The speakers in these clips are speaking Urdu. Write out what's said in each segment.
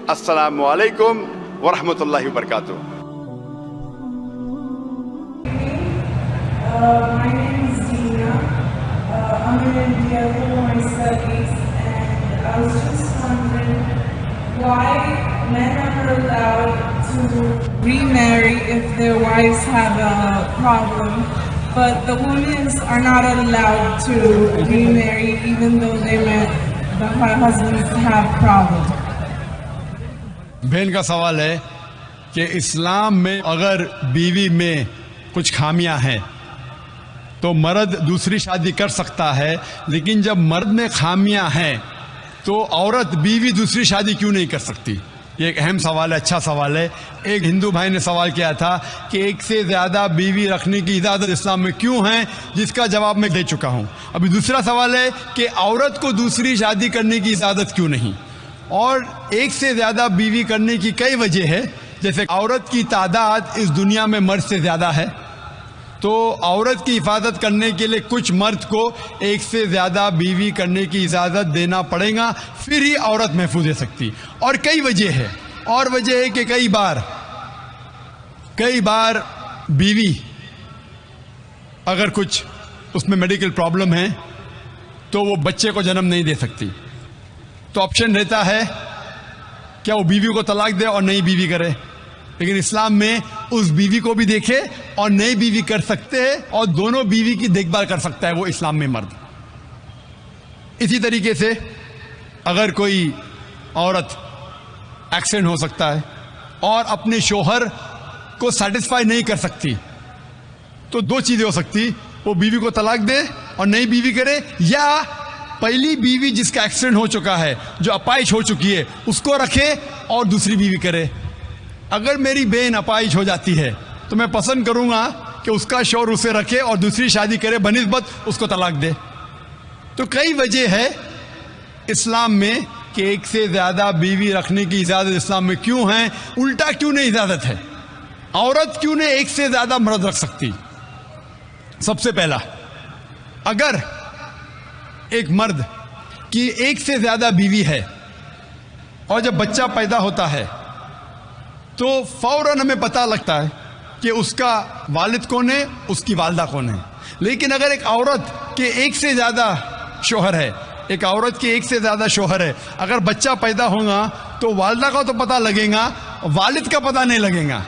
السلام علیکم ورحمۃ اللہ وبرکاتہ. My name is Dina. I'm in India for my studies, and I was just wondering why men are allowed to remarry if their wives have a problem, but the women are not allowed to remarry even though the husbands have problems. بہن کا سوال ہے کہ اسلام میں اگر بیوی میں کچھ خامیاں ہیں تو مرد دوسری شادی کر سکتا ہے، لیکن جب مرد میں خامیاں ہیں تو عورت بیوی دوسری شادی کیوں نہیں کر سکتی؟ یہ ایک اہم سوال ہے، اچھا سوال ہے. ایک ہندو بھائی نے سوال کیا تھا کہ ایک سے زیادہ بیوی رکھنے کی اجازت اسلام میں کیوں ہے، جس کا جواب میں دے چکا ہوں. ابھی دوسرا سوال ہے کہ عورت کو دوسری شادی کرنے کی اجازت کیوں نہیں. اور ایک سے زیادہ بیوی کرنے کی کئی وجہ ہے، جیسے عورت کی تعداد اس دنیا میں مرد سے زیادہ ہے، تو عورت کی حفاظت کرنے کے لیے کچھ مرد کو ایک سے زیادہ بیوی کرنے کی اجازت دینا پڑے گا، پھر ہی عورت محفوظ رہ سکتی. اور کئی وجہ ہے، اور وجہ ہے کہ کئی بار بیوی اگر کچھ اس میں میڈیکل پرابلم ہے تو وہ بچے کو جنم نہیں دے سکتی، تو آپشن رہتا ہے کیا وہ بیوی کو طلاق دے اور نئی بیوی کرے. لیکن اسلام میں اس بیوی کو بھی دیکھے اور نئی بیوی کر سکتے ہیں، اور دونوں بیوی کی دیکھ بھال کر سکتا ہے وہ اسلام میں مرد. اسی طریقے سے اگر کوئی عورت ایکسیڈنٹ ہو سکتا ہے اور اپنے شوہر کو سیٹسفائی نہیں کر سکتی، تو دو چیزیں ہو سکتی، وہ بیوی کو طلاق دے اور نئی بیوی کرے، یا پہلی بیوی جس کا ایکسیڈنٹ ہو چکا ہے، جو اپائش ہو چکی ہے، اس کو رکھے اور دوسری بیوی کرے. اگر میری بہن اپائش ہو جاتی ہے تو میں پسند کروں گا کہ اس کا شوہر اسے رکھے اور دوسری شادی کرے بنسبت اس کو طلاق دے. تو کئی وجہ ہے اسلام میں کہ ایک سے زیادہ بیوی رکھنے کی اجازت اسلام میں کیوں ہے. الٹا کیوں نہیں اجازت ہے؟ عورت کیوں نہیں ایک سے زیادہ مرد رکھ سکتی؟ سب سے پہلا، اگر ایک مرد کی ایک سے زیادہ بیوی ہے اور جب بچہ پیدا ہوتا ہے تو فوراً ہمیں پتہ لگتا ہے کہ اس کا والد کون ہے، اس کی والدہ کون ہے. لیکن اگر ایک عورت کے ایک سے زیادہ شوہر ہے، اگر بچہ پیدا ہوگا تو والدہ کا تو پتہ لگے گا، والد کا پتہ نہیں لگے گا.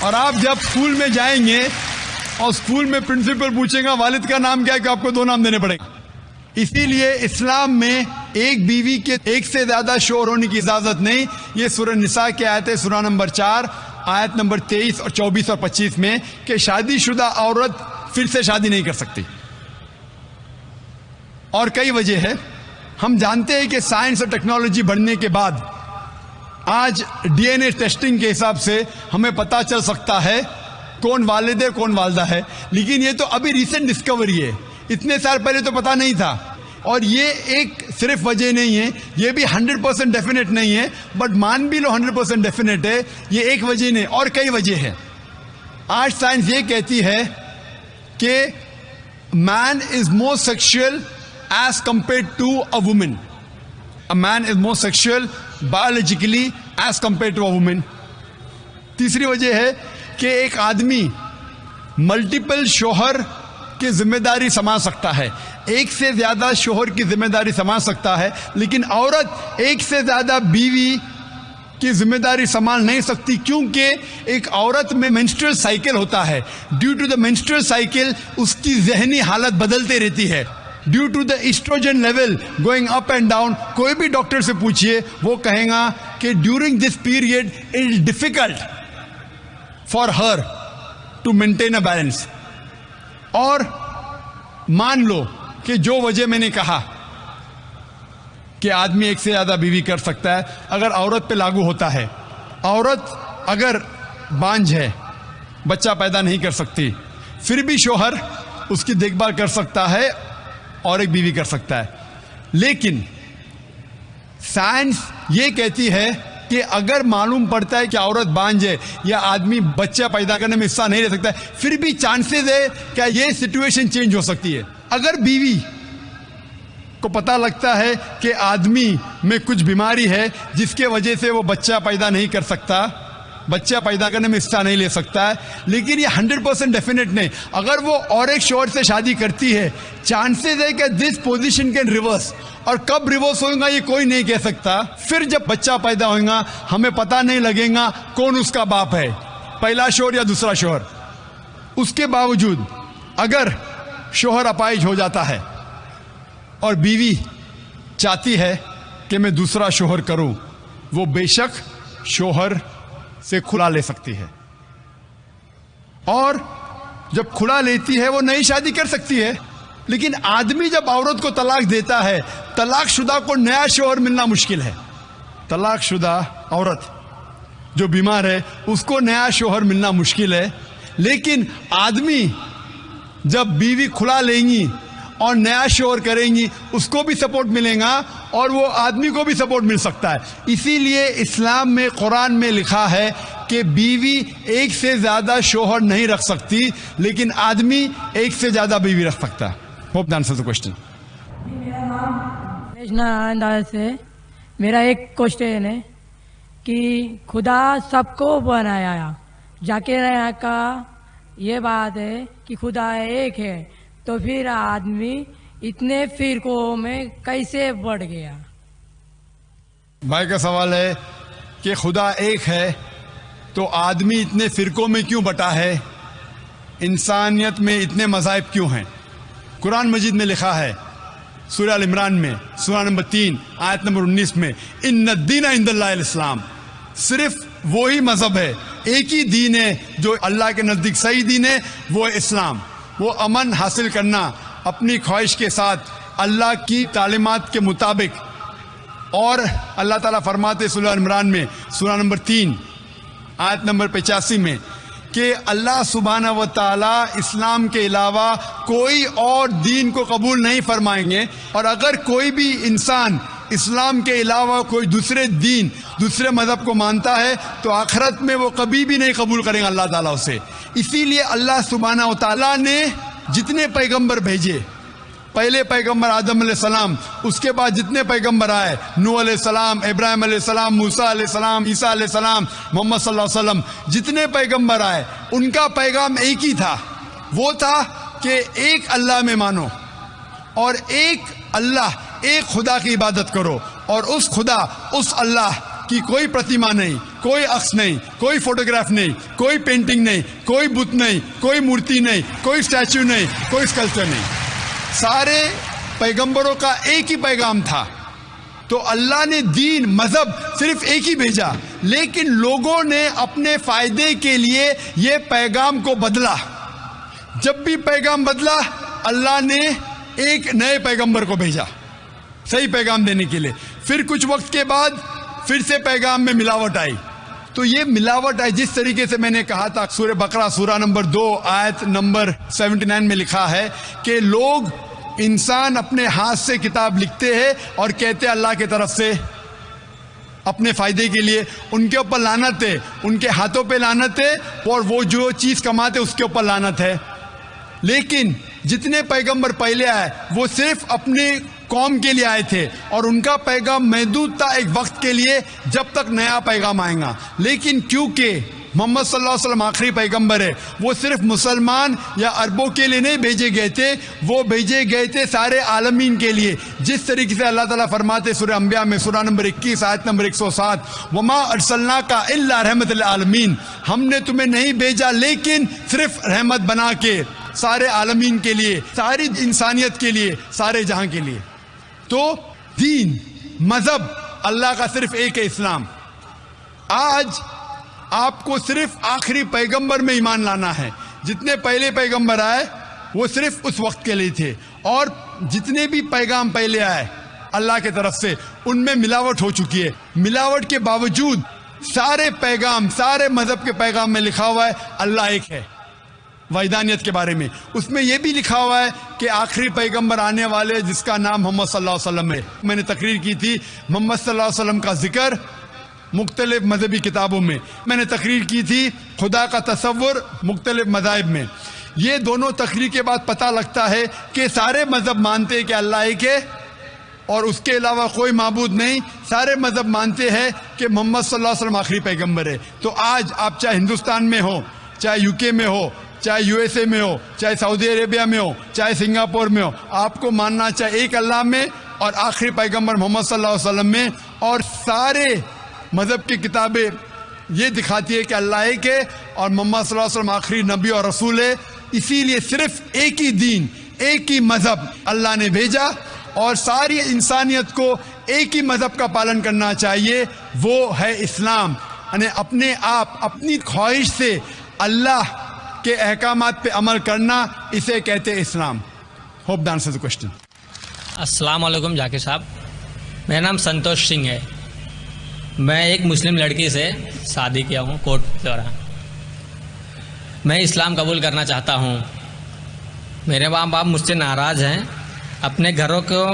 اور آپ جب اسکول میں جائیں گے اور اسکول میں پرنسپل پوچھیں گا والد کا نام کیا ہے، کہ آپ کو دو نام دینے پڑیں گے. اسی لیے اسلام میں ایک بیوی کے ایک سے زیادہ شوہر ہونے کی اجازت نہیں. یہ سورہ نساء کی آیت ہے، سورہ نمبر 4 آیت نمبر 23 اور 24 اور 25 میں، کہ شادی شدہ عورت پھر سے شادی نہیں کر سکتی. اور کئی وجہ ہے. ہم جانتے ہیں کہ سائنس اور ٹیکنالوجی بڑھنے کے بعد آج ڈی این اے ٹیسٹنگ کے حساب سے ہمیں پتہ چل سکتا ہے کون والد ہے کون والدہ ہے. لیکن یہ تو ابھی ریسنٹ ڈسکوری ہے، اتنے سال پہلے تو پتہ نہیں تھا. اور یہ ایک صرف وجہ نہیں ہے، یہ بھی 100% ڈیفینیٹ نہیں ہے، بٹ مان بھی لو 100% ڈیفینیٹ ہے. یہ ایک وجہ نہیں، اور کئی وجہ ہے. آج سائنس یہ کہتی ہے کہ man is more sexual as compared to a woman. Man is more sexual biologically as compared to a woman. تیسری وجہ ہے کہ ایک آدمی ملٹیپل شوہر کی ذمہ داری سنبھال سکتا ہے، ایک سے زیادہ شوہر کی ذمہ داری سنبھال سکتا ہے، لیکن عورت ایک سے زیادہ بیوی کی ذمہ داری سنبھال نہیں سکتی، کیونکہ ایک عورت میں مینسٹرل سائیکل ہوتا ہے. Due to the menstrual cycle اس کی ذہنی حالت بدلتے رہتی ہے، due to the oestrogen level going up and down. کوئی بھی ڈاکٹر سے پوچھئے، وہ کہیں گا کہ during this period it is difficult for her to maintain a balance. اور مان لو کہ جو وجہ میں نے کہا کہ آدمی ایک سے زیادہ بیوی کر سکتا ہے، اگر عورت پہ لاگو ہوتا ہے، عورت اگر بانجھ ہے، بچہ پیدا نہیں کر سکتی، پھر بھی شوہر اس کی دیکھ بھال کر سکتا ہے اور ایک بیوی کر سکتا ہے. لیکن سائنس یہ کہتی ہے کہ اگر معلوم پڑتا ہے کہ عورت بانجھ ہے یا آدمی بچہ پیدا کرنے میں حصہ نہیں لے سکتا ہے، پھر بھی چانسز ہے کہ یہ سچویشن چینج ہو سکتی ہے. اگر بیوی کو پتہ لگتا ہے کہ آدمی میں کچھ بیماری ہے جس کے وجہ سے وہ بچہ پیدا نہیں کر سکتا، بچہ پیدا کرنے میں حصہ نہیں لے سکتا ہے، لیکن یہ 100% ڈیفینیٹ نہیں. اگر وہ اور ایک شوہر سے شادی کرتی ہے، چانسز ہے کہ دس پوزیشن کین ریورس، اور کب ریورس ہوگا یہ کوئی نہیں کہہ سکتا. پھر جب بچہ پیدا ہوگا ہمیں پتہ نہیں لگے گا کون اس کا باپ ہے، پہلا شوہر یا دوسرا شوہر. اس کے باوجود اگر شوہر اپائج ہو جاتا ہے اور بیوی چاہتی ہے کہ میں دوسرا شوہر کروں، وہ بے شک شوہر سے کھلا لے سکتی ہے، اور جب کھلا لیتی ہے وہ نئی شادی کر سکتی ہے. لیکن آدمی جب عورت کو طلاق دیتا ہے، طلاق شدہ کو نیا شوہر ملنا مشکل ہے. طلاق شدہ عورت جو بیمار ہے اس کو نیا شوہر ملنا مشکل ہے. لیکن آدمی جب بیوی کھلا لیں گی اور نیا شوہر کریں گی اس کو بھی سپورٹ ملے گا اور وہ آدمی کو بھی سپورٹ مل سکتا ہے. اسی لیے اسلام میں قرآن میں لکھا ہے کہ بیوی ایک سے زیادہ شوہر نہیں رکھ سکتی، لیکن آدمی ایک سے زیادہ بیوی رکھ سکتا ہے. Hope that answers the question. انداز سے میرا ایک کوشچن ہے کہ خدا سب کو بنایا، ذاکر کا یہ بات ہے کہ خدا ایک ہے، تو پھر آدمی اتنے فرقوں میں کیسے بڑھ گیا؟ بھائی کا سوال ہے کہ خدا ایک ہے تو آدمی اتنے فرقوں میں کیوں بٹا ہے، انسانیت میں اتنے مذاہب کیوں ہیں؟ قرآن مجید میں لکھا ہے سورہ ال عمران میں سورہ نمبر 3 آیت نمبر 19 میں، ان الدین عند اللہ الاسلام، صرف وہی مذہب ہے، ایک ہی دین ہے جو اللہ کے نزدیک صحیح دین ہے، وہ اسلام. وہ امن حاصل کرنا اپنی خواہش کے ساتھ اللہ کی تعلیمات کے مطابق. اور اللہ تعالیٰ فرماتے سورہ عمران میں سورہ نمبر 3 آیت نمبر 85 میں کہ اللہ سبحانہ و تعالیٰ اسلام کے علاوہ کوئی اور دین کو قبول نہیں فرمائیں گے، اور اگر کوئی بھی انسان اسلام کے علاوہ کوئی دوسرے دین دوسرے مذہب کو مانتا ہے تو آخرت میں وہ کبھی بھی نہیں قبول کریں گے اللہ تعالیٰ اسے. اسی لیے اللہ سبحانہ و تعالیٰ نے جتنے پیغمبر بھیجے، پہلے پیغمبر آدم علیہ السلام، اس کے بعد جتنے پیغمبر آئے، نوح علیہ السلام، ابراہیم علیہ السلام، موسیٰ علیہ السلام، عیسیٰ علیہ السلام، محمد صلی اللہ علیہ وسلم، جتنے پیغمبر آئے ان کا پیغام ایک ہی تھا. وہ تھا کہ ایک اللہ میں مانو اور ایک اللہ، ایک خدا کی عبادت کرو، اور اس خدا، اس اللہ کی کوئی پرتیما نہیں، کوئی عکس نہیں، کوئی فوٹوگراف نہیں، کوئی پینٹنگ نہیں، کوئی بت نہیں، کوئی مورتی نہیں، کوئی اسٹیچو نہیں، کوئی اسکلپچر نہیں. سارے پیغمبروں کا ایک ہی پیغام تھا. تو اللہ نے دین، مذہب صرف ایک ہی بھیجا، لیکن لوگوں نے اپنے فائدے کے لیے یہ پیغام کو بدلا. جب بھی پیغام بدلا اللہ نے ایک نئے پیغمبر کو بھیجا صحیح پیغام دینے کے لیے. پھر کچھ وقت کے بعد پھر سے پیغام میں ملاوٹ آئی. تو یہ ملاوٹ آئی جس طریقے سے میں نے کہا تھا، سورہ بقرہ سورہ نمبر 2 آیت نمبر 79 میں لکھا ہے کہ لوگ، انسان اپنے ہاتھ سے کتاب لکھتے ہیں اور کہتے ہیں اللہ کی طرف سے اپنے فائدے کے لیے. ان کے اوپر لعنت ہے، ان کے ہاتھوں پہ لعنت ہے، اور وہ جو چیز کماتے اس کے اوپر لعنت ہے. لیکن جتنے پیغمبر پہلے آئے وہ صرف اپنے قوم کے لیے آئے تھے، اور ان کا پیغام محدود تھا ایک وقت کے لیے جب تک نیا پیغام آئے گا. لیکن کیونکہ محمد صلی اللہ علیہ وسلم آخری پیغمبر ہے، وہ صرف مسلمان یا عربوں کے لیے نہیں بھیجے گئے تھے، وہ بھیجے گئے تھے سارے عالمین کے لیے. جس طریقے سے اللہ تعالیٰ فرماتے سورہ انبیاء میں سورہ نمبر 21 آیت نمبر 107، وما ارسلناک الا رحمت للعالمین، ہم نے تمہیں نہیں بھیجا لیکن صرف رحمت بنا کے سارے عالمین کے لیے، ساری انسانیت کے لیے، سارے جہاں کے لیے. تو دین، مذہب اللہ کا صرف ایک ہے، اسلام. آج آپ کو صرف آخری پیغمبر میں ایمان لانا ہے. جتنے پہلے پیغمبر آئے وہ صرف اس وقت کے لیے تھے، اور جتنے بھی پیغام پہلے آئے اللہ کے طرف سے ان میں ملاوٹ ہو چکی ہے. ملاوٹ کے باوجود سارے پیغام، سارے مذہب کے پیغام میں لکھا ہوا ہے اللہ ایک ہے. وحدانیت کے بارے میں اس میں یہ بھی لکھا ہوا ہے کہ آخری پیغمبر آنے والے جس کا نام محمد صلی اللہ علیہ وسلم ہے. میں نے تقریر کی تھی محمد صلی اللہ علیہ وسلم کا ذکر مختلف مذہبی کتابوں میں، میں نے تقریر کی تھی خدا کا تصور مختلف مذاہب میں. یہ دونوں تقریر کے بعد پتہ لگتا ہے کہ سارے مذہب مانتے ہیں کہ اللہ ایک ہے، اور اس کے علاوہ کوئی معبود نہیں. سارے مذہب مانتے ہیں کہ محمد صلی اللہ علیہ وسلم آخری پیغمبر ہے. تو آج آپ چاہے ہندوستان میں ہو, چاہے یو کے میں ہو, چاہے یو ایس اے میں ہو, چاہے سعودی عربیہ میں ہو, چاہے سنگاپور میں ہو, آپ کو ماننا چاہے ایک اللہ میں اور آخری پیغمبر محمد صلی اللہ علیہ وسلم میں. اور سارے مذہب کی کتابیں یہ دکھاتی ہے کہ اللہ ایک ہے اور محمد صلی اللہ علیہ وسلم آخری نبی اور رسول ہے. اسی لیے صرف ایک ہی دین, ایک ہی مذہب اللہ نے بھیجا اور ساری انسانیت کو ایک ہی مذہب کا پالن کرنا چاہیے, وہ ہے اسلام. یعنی اپنے آپ اپنی خواہش سے اللہ کے احکامات پہ عمل کرنا, اسے کہتے ہیں اسلام. Hope the answer the question. السلام علیکم ذاکر صاحب, میرا نام سنتوش سنگھ ہے. میں ایک مسلم لڑکی سے شادی کیا ہوں کوٹ دورہ. میں اسلام قبول کرنا چاہتا ہوں. میرے ماں باپ مجھ سے ناراض ہیں, اپنے گھروں کو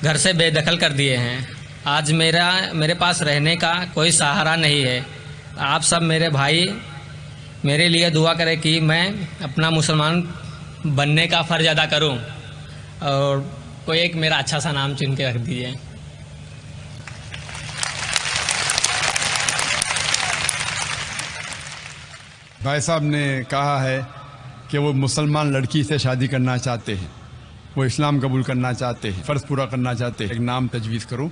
گھر سے بے دخل کر دیے ہیں. آج میرے پاس رہنے کا کوئی سہارا نہیں ہے. آپ سب میرے بھائی میرے لیے دعا کریں کہ میں اپنا مسلمان بننے کا فرض ادا کروں, اور کوئی ایک میرا اچھا سا نام چن کے رکھ دیجیے. بھائی صاحب نے کہا ہے کہ وہ مسلمان لڑکی سے شادی کرنا چاہتے ہیں, وہ اسلام قبول کرنا چاہتے ہیں, فرض پورا کرنا چاہتے ہیں. ایک نام تجویز کروں.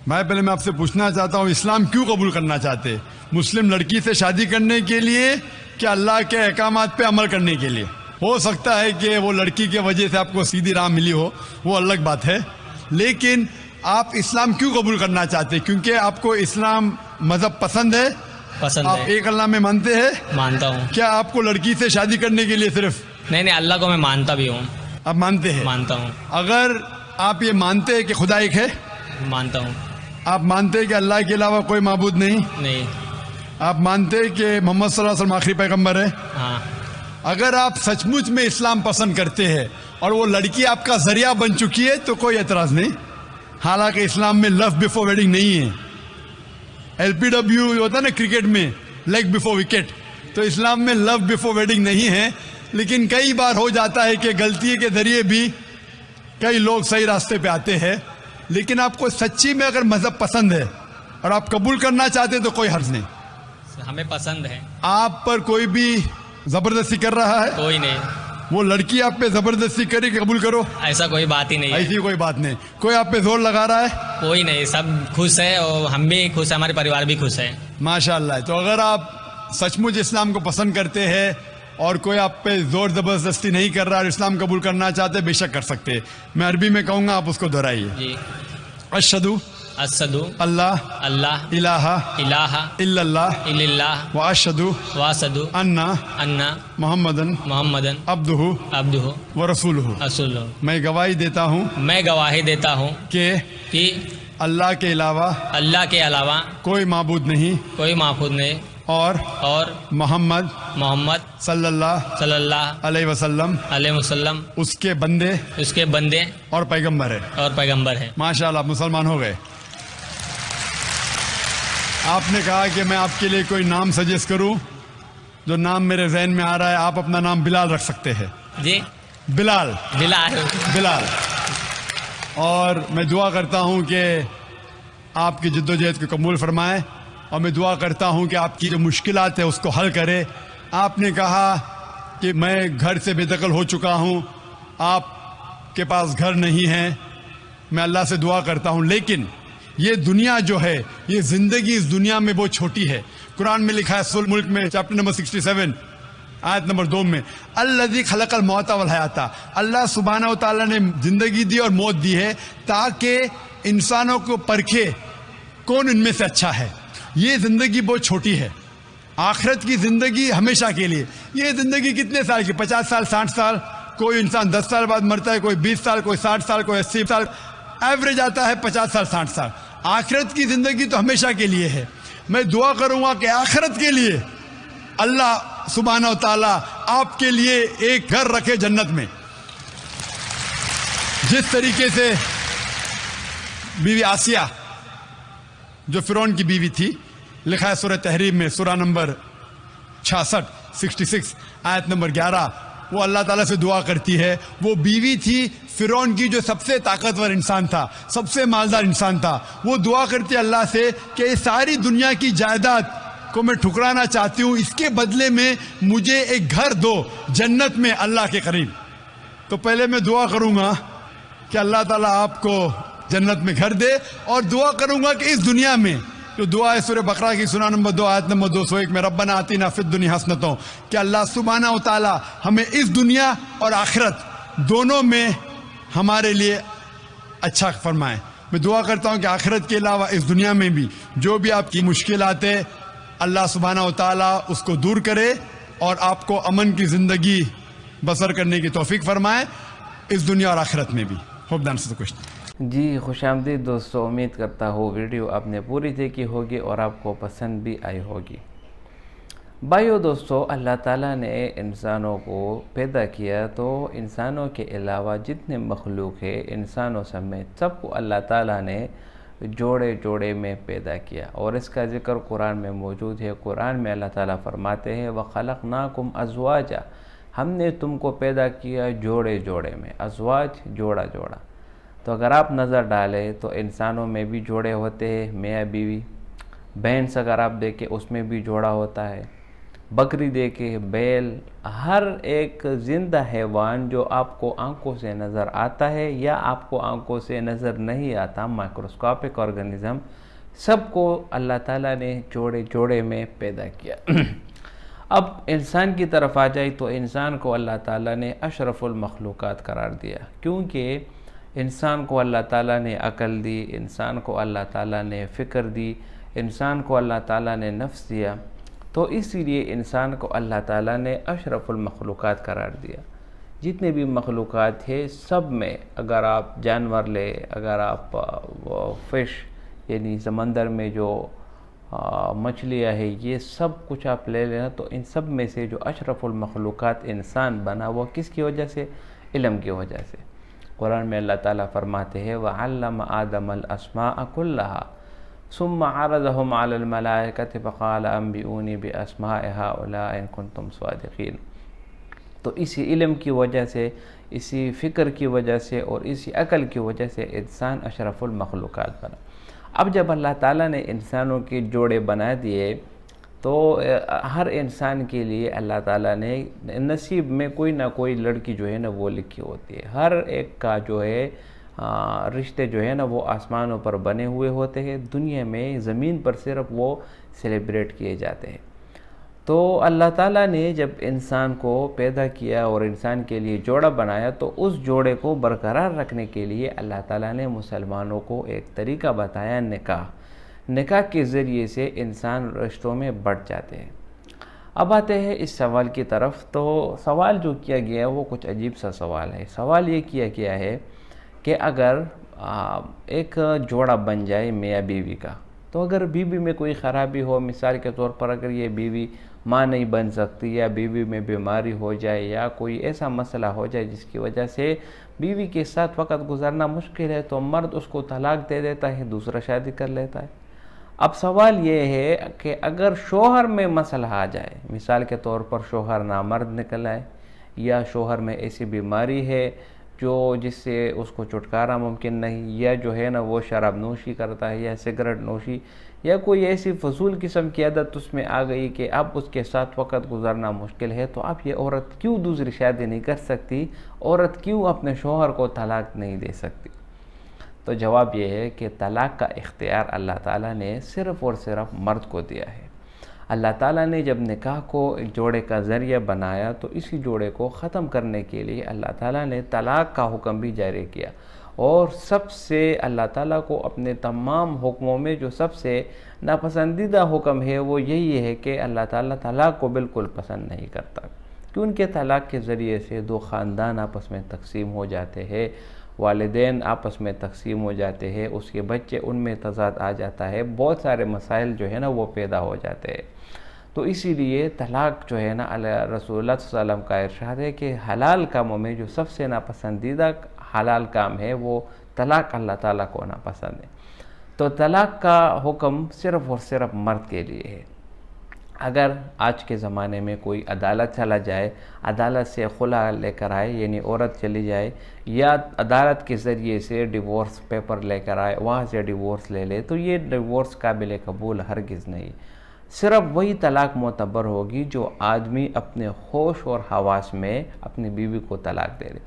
بھائی پہلے میں آپ سے پوچھنا چاہتا ہوں, اسلام کیوں قبول کرنا چاہتے ہیں؟ مسلم لڑکی سے شادی کرنے کے لیے کہ اللہ کے احکامات پہ عمل کرنے کے لیے؟ ہو سکتا ہے کہ وہ لڑکی کی وجہ سے آپ کو سیدھی راہ ملی ہو, وہ الگ بات ہے. لیکن آپ اسلام کیوں قبول کرنا چاہتے ہیں؟ کیونکہ آپ کو اسلام مذہب پسند ہے, آپ ایک اللہ میں مانتے ہیں؟ مانتا ہوں. کیا آپ کو لڑکی سے شادی کرنے کے لیے صرف؟ نہیں, اللہ کو میں مانتا بھی ہوں. آپ مانتے ہیں؟ مانتا ہوں. اگر آپ یہ مانتے ہیں کہ خدا ایک ہے؟ مانتا ہوں. آپ مانتے ہیں کہ اللہ کے علاوہ کوئی معبود نہیں؟ نہیں. آپ مانتے ہیں کہ محمد صلی اللہ علیہ وسلم آخری پیغمبر ہے؟ ہاں. اگر آپ سچ مچ میں اسلام پسند کرتے ہیں اور وہ لڑکی آپ کا ذریعہ بن چکی ہے تو کوئی اعتراض نہیں. حالانکہ اسلام میں لو بفور ویڈنگ نہیں ہے. LPW ہوتا ہے نا کرکٹ میں, لیگ بفور وکٹ, تو اسلام میں لو بفور ویڈنگ نہیں ہے. لیکن کئی بار ہو جاتا ہے کہ غلطی کے ذریعے بھی کئی لوگ صحیح راستے پہ آتے ہیں. لیکن آپ کو سچی میں اگر مذہب پسند ہے اور آپ قبول کرنا چاہتے ہیں تو کوئی حرج نہیں. ہمیں پسند ہے. آپ پر کوئی بھی زبردستی کر رہا ہے؟ کوئی نہیں. وہ لڑکی آپ پہ زبردستی کرے کہ قبول کرو؟ ایسا کوئی بات ہی نہیں ہے. ایسی کوئی بات نہیں. کوئی آپ پہ زور لگا رہا ہے؟ کوئی نہیں. سب خوش ہے اور ہم بھی خوش ہیں, ہمارے پریوار بھی خوش ہے. ماشاء اللہ. تو اگر آپ سچ مچ اسلام کو پسند کرتے ہیں اور کوئی آپ پہ زور زبردستی نہیں کر رہا اور اسلام قبول کرنا چاہتے, بے شک کر سکتے. میں عربی میں کہوں گا, آپ اس کو دہرائیے. جی. اشہدو اللہ الہ الہ الا اللہ اللہ واشہدو ان محمدن عبدہ ورسولہ. میں گواہی دیتا ہوں کہ اللہ کے علاوہ کوئی معبود نہیں اور محمد صلی اللہ علیہ وسلم اس کے بندے اور پیغمبر ہے. ماشاءاللہ, آپ مسلمان ہو گئے. آپ نے کہا کہ میں آپ کے لیے کوئی نام سجیسٹ کروں. جو نام میرے ذہن میں آ رہا ہے, آپ اپنا نام بلال رکھ سکتے ہیں. جی, بلال. اور میں دعا کرتا ہوں کہ آپ کی جدوجہد کو قبول فرمائے, اور میں دعا کرتا ہوں کہ آپ کی جو مشکلات ہیں اس کو حل کرے. آپ نے کہا کہ میں گھر سے بے دخل ہو چکا ہوں, آپ کے پاس گھر نہیں ہے. میں اللہ سے دعا کرتا ہوں, لیکن یہ دنیا جو ہے, یہ زندگی اس دنیا میں بہت چھوٹی ہے. قرآن میں لکھا ہے سورۃ الملک میں چیپٹر نمبر 67 آیت نمبر 2 میں, الذی خلق الموت والحیات. اللہ سبحانہ و تعالیٰ نے زندگی دی اور موت دی ہے تاکہ انسانوں کو پرکھے کون ان میں سے اچھا ہے. یہ زندگی بہت چھوٹی ہے. آخرت کی زندگی ہمیشہ کے لیے. یہ زندگی کتنے سال کی, 50 سال 60 سال, کوئی انسان 10 سال بعد مرتا ہے, کوئی 20 سال, کوئی 60 سال, کوئی 80 سال, ایوریج آتا ہے 50 سال 60 سال. آخرت کی زندگی تو ہمیشہ کے لیے ہے. میں دعا کروں گا کہ آخرت کے لیے اللہ سبحانہ و تعالیٰ آپ کے لیے ایک گھر رکھے جنت میں. جس طریقے سے بیوی آسیہ جو فرعون کی بیوی تھی, لکھا ہے سورہ تحریم میں سورہ نمبر 66 آیت نمبر 11, وہ اللہ تعالیٰ سے دعا کرتی ہے. وہ بیوی تھی فرعون کی جو سب سے طاقتور انسان تھا, سب سے مالدار انسان تھا. وہ دعا کرتی ہے اللہ سے کہ یہ ساری دنیا کی جائیداد کو میں ٹھکرانا چاہتی ہوں, اس کے بدلے میں مجھے ایک گھر دو جنت میں اللہ کے قریب. تو پہلے میں دعا کروں گا کہ اللہ تعالیٰ آپ کو جنت میں گھر دے, اور دعا کروں گا کہ اس دنیا میں جو دعا ہے سورہ بقرہ کی سورہ نمبر 2 آیت نمبر 201 میں ربنا آتنا فی الدنیا حسنۃ, کہ اللہ سبحانہ و تعالیٰ ہمیں اس دنیا اور آخرت دونوں میں ہمارے لیے اچھا فرمائے. میں دعا کرتا ہوں کہ آخرت کے علاوہ اس دنیا میں بھی جو بھی آپ کی مشکلات ہے اللہ سبحانہ و تعالیٰ اس کو دور کرے اور آپ کو امن کی زندگی بسر کرنے کی توفیق فرمائے اس دنیا اور آخرت میں بھی. ہوپ دان سے کوشچن. جی خوش آمدید دوستو, امید کرتا ہوں ویڈیو آپ نے پوری دیکھی ہوگی اور آپ کو پسند بھی آئی ہوگی. بھائیو دوستو, اللہ تعالیٰ نے انسانوں کو پیدا کیا تو انسانوں کے علاوہ جتنے مخلوق ہے انسانوں سمیت سب کو اللہ تعالیٰ نے جوڑے جوڑے میں پیدا کیا, اور اس کا ذکر قرآن میں موجود ہے. قرآن میں اللہ تعالیٰ فرماتے ہیں وَخَلَقْنَاكُمْ أَزْوَاجًا, ہم نے تم کو پیدا کیا جوڑے جوڑے میں. ازواج جوڑا جوڑا. تو اگر آپ نظر ڈالیں تو انسانوں میں بھی جوڑے ہوتے ہیں, میاں بیوی. بھینس اگر آپ دیکھیں اس میں بھی جوڑا ہوتا ہے. بکری دیکھیں, بیل, ہر ایک زندہ حیوان جو آپ کو آنکھوں سے نظر آتا ہے یا آپ کو آنکھوں سے نظر نہیں آتا, مائکروسکوپک آرگنزم, سب کو اللہ تعالیٰ نے جوڑے جوڑے میں پیدا کیا. اب انسان کی طرف آ جائے تو انسان کو اللہ تعالیٰ نے اشرف المخلوقات قرار دیا, کیونکہ انسان کو اللہ تعالیٰ نے عقل دی, انسان کو اللہ تعالیٰ نے فکر دی, انسان کو اللہ تعالیٰ نے نفس دیا. تو اسی لیے انسان کو اللہ تعالیٰ نے اشرف المخلوقات قرار دیا. جتنے بھی مخلوقات ہیں سب میں اگر آپ جانور لے, اگر آپ فش یعنی سمندر میں جو مچھلیاں ہیں, یہ سب کچھ آپ لے لینا تو ان سب میں سے جو اشرف المخلوقات انسان بنا وہ کس کی وجہ سے؟ علم کی وجہ سے. قرآن میں اللہ تعالیٰ فرماتے ہیں وَعَلَّمَ آدَمَ الْأَسْمَاءَ كُلَّهَا ثُمَّ عَرَضَهُمْ عَلَى الْمَلَائِكَةِ فَقَالَ أَنْبِئُونِي بِأَسْمَاءِ هَؤُلَاءِ إِن كُنتُمْ صَادِقِينَ. تو اسی علم کی وجہ سے, اسی فکر کی وجہ سے اور اسی عقل کی وجہ سے انسان اشرف المخلوقات بنا. اب جب اللہ تعالیٰ نے انسانوں کے جوڑے بنا دیے تو ہر انسان کے لیے اللہ تعالیٰ نے نصیب میں کوئی نہ کوئی لڑکی جو ہے نا وہ لکھی ہوتی ہے. ہر ایک کا جو ہے رشتے جو ہے نا وہ آسمانوں پر بنے ہوئے ہوتے ہیں, دنیا میں زمین پر صرف وہ سیلیبریٹ کیے جاتے ہیں. تو اللہ تعالیٰ نے جب انسان کو پیدا کیا اور انسان کے لیے جوڑا بنایا تو اس جوڑے کو برقرار رکھنے کے لیے اللہ تعالیٰ نے مسلمانوں کو ایک طریقہ بتایا, نکاح. نکاح کے ذریعے سے انسان رشتوں میں بڑھ جاتے ہیں. اب آتے ہیں اس سوال کی طرف. تو سوال جو کیا گیا ہے وہ کچھ عجیب سا سوال ہے. سوال یہ کیا گیا ہے کہ اگر ایک جوڑا بن جائے میاں بیوی کا, تو اگر بیوی میں کوئی خرابی ہو, مثال کے طور پر اگر یہ بیوی ماں نہیں بن سکتی یا بیوی میں بیماری ہو جائے یا کوئی ایسا مسئلہ ہو جائے جس کی وجہ سے بیوی کے ساتھ وقت گزارنا مشکل ہے, تو مرد اس کو طلاق دے دیتا ہے, دوسرا شادی کر لیتا ہے. اب سوال یہ ہے کہ اگر شوہر میں مسئلہ آ جائے, مثال کے طور پر شوہر نامرد نکل آئے یا شوہر میں ایسی بیماری ہے جو جس سے اس کو چھٹکارا ممکن نہیں, یا جو ہے نا وہ شراب نوشی کرتا ہے یا سگریٹ نوشی یا کوئی ایسی فضول قسم کی عادت اس میں آ گئی کہ اب اس کے ساتھ وقت گزارنا مشکل ہے, تو اب یہ عورت کیوں دوسری شادی نہیں کر سکتی؟ عورت کیوں اپنے شوہر کو طلاق نہیں دے سکتی؟ تو جواب یہ ہے کہ طلاق کا اختیار اللہ تعالیٰ نے صرف اور صرف مرد کو دیا ہے. اللہ تعالیٰ نے جب نکاح کو ایک جوڑے کا ذریعہ بنایا تو اسی جوڑے کو ختم کرنے کے لیے اللہ تعالیٰ نے طلاق کا حکم بھی جاری کیا. اور سب سے اللہ تعالیٰ کو اپنے تمام حکموں میں جو سب سے ناپسندیدہ حکم ہے وہ یہی ہے کہ اللہ تعالیٰ طلاق کو بالکل پسند نہیں کرتا, کیونکہ طلاق کے ذریعے سے دو خاندان آپس میں تقسیم ہو جاتے ہیں, والدین آپس میں تقسیم ہو جاتے ہیں, اس کے بچے ان میں تضاد آ جاتا ہے, بہت سارے مسائل جو ہے نا وہ پیدا ہو جاتے ہیں. تو اسی لیے طلاق جو ہے نا رسول اللہ صلی اللہ علیہ وسلم کا ارشاد ہے کہ حلال کاموں میں جو سب سے ناپسندیدہ حلال کام ہے وہ طلاق اللہ تعالیٰ کو ناپسند ہے. تو طلاق کا حکم صرف اور صرف مرد کے لیے ہے. اگر آج کے زمانے میں کوئی عدالت چلا جائے، عدالت سے خلا لے کر آئے، یعنی عورت چلی جائے، یا عدالت کے ذریعے سے ڈیورس پیپر لے کر آئے، وہاں سے ڈیورس لے لے، تو یہ ڈیورس قابل قبول ہرگز نہیں۔ صرف وہی طلاق معتبر ہوگی جو آدمی اپنے ہوش اور حواس میں اپنی بیوی کو طلاق دے دے۔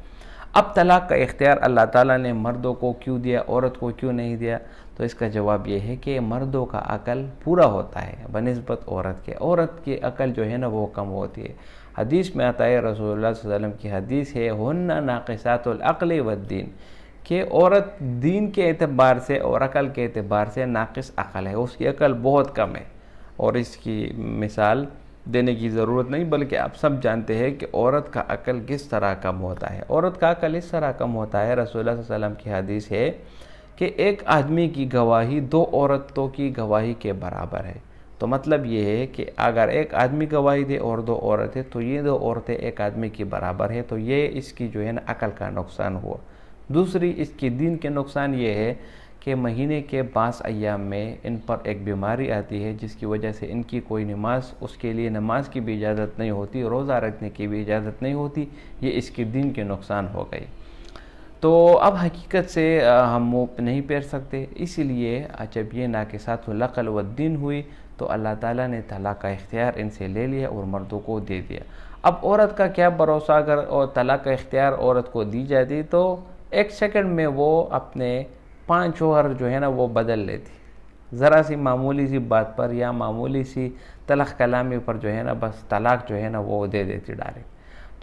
اب طلاق کا اختیار اللہ تعالیٰ نے مردوں کو کیوں دیا، عورت کو کیوں نہیں دیا؟ تو اس کا جواب یہ ہے کہ مردوں کا عقل پورا ہوتا ہے بنسبت عورت کے، عورت کی عقل جو ہے نا وہ کم ہوتی ہے۔ حدیث میں آتا ہے، رسول اللہ صلی اللہ علیہ وسلم کی حدیث ہے، ہن ناقصات العقل والدین، کہ عورت دین کے اعتبار سے اور عقل کے اعتبار سے ناقص عقل ہے، اس کی عقل بہت کم ہے۔ اور اس کی مثال دینے کی ضرورت نہیں، بلکہ آپ سب جانتے ہیں کہ عورت کا عقل کس طرح کم ہوتا ہے۔ عورت کا عقل اس طرح کم ہوتا ہے، رسول اللہ صلی اللہ علیہ وسلم کی حدیث ہے کہ ایک آدمی کی گواہی 2 عورتوں کی گواہی کے برابر ہے۔ تو مطلب یہ ہے کہ اگر ایک آدمی گواہی دے اور 2 عورتیں، تو یہ 2 عورتیں ایک آدمی کی برابر ہے، تو یہ اس کی جو ہے نا عقل کا نقصان ہوا۔ دوسری اس کی دین کے نقصان یہ ہے کہ مہینے کے 5 ایام میں ان پر ایک بیماری آتی ہے جس کی وجہ سے ان کی کوئی نماز، اس کے لیے نماز کی بھی اجازت نہیں ہوتی، روزہ رکھنے کی بھی اجازت نہیں ہوتی، یہ اس کی دین کے نقصان ہو گئی۔ تو اب حقیقت سے ہم منہ نہیں پھیر سکتے، اسی لیے جب یہ ناقصات العقل والدین ہوئی تو اللہ تعالیٰ نے طلاق کا اختیار ان سے لے لیا اور مردوں کو دے دیا۔ اب عورت کا کیا بھروسہ، اگر طلاق کا اختیار عورت کو دی جاتی تو 1 سیکنڈ میں وہ اپنے 5 شوہر جو ہے نا وہ بدل لیتی، ذرا سی معمولی سی بات پر یا معمولی سی تلخ کلامی پر جو ہے نا بس طلاق جو ہے نا وہ دے دیتی ڈائریکٹ۔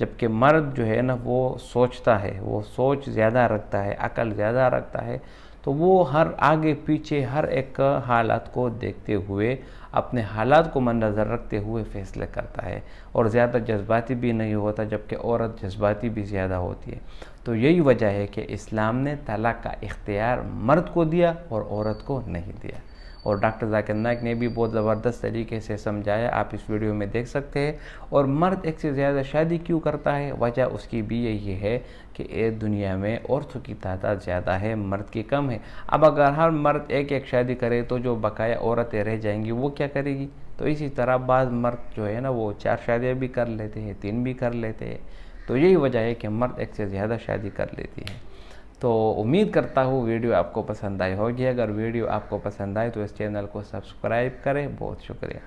جبکہ مرد جو ہے نا وہ سوچتا ہے، وہ سوچ زیادہ رکھتا ہے، عقل زیادہ رکھتا ہے، تو وہ ہر آگے پیچھے ہر ایک حالات کو دیکھتے ہوئے، اپنے حالات کو مد نظر رکھتے ہوئے فیصلے کرتا ہے، اور زیادہ جذباتی بھی نہیں ہوتا، جبکہ عورت جذباتی بھی زیادہ ہوتی ہے۔ تو یہی وجہ ہے کہ اسلام نے طلاق کا اختیار مرد کو دیا اور عورت کو نہیں دیا، اور ڈاکٹر ذاکر نائک نے بھی بہت زبردست طریقے سے سمجھایا، آپ اس ویڈیو میں دیکھ سکتے ہیں۔ اور مرد ایک سے زیادہ شادی کیوں کرتا ہے؟ وجہ اس کی بھی یہی ہے کہ دنیا میں عورتوں کی تعداد زیادہ ہے، مرد کی کم ہے۔ اب اگر ہر مرد ایک شادی کرے تو جو بقایا عورتیں رہ جائیں گی وہ کیا کرے گی؟ تو اسی طرح بعض مرد جو ہے نا وہ 4 شادیاں بھی کر لیتے ہیں، 3 بھی کر لیتے ہیں۔ تو یہی وجہ ہے کہ مرد ایک سے زیادہ شادی کر لیتی ہے۔ تو امید کرتا ہوں ویڈیو آپ کو پسند آئی ہوگی، اگر ویڈیو آپ کو پسند آئے تو اس چینل کو سبسکرائب کریں۔ بہت شکریہ۔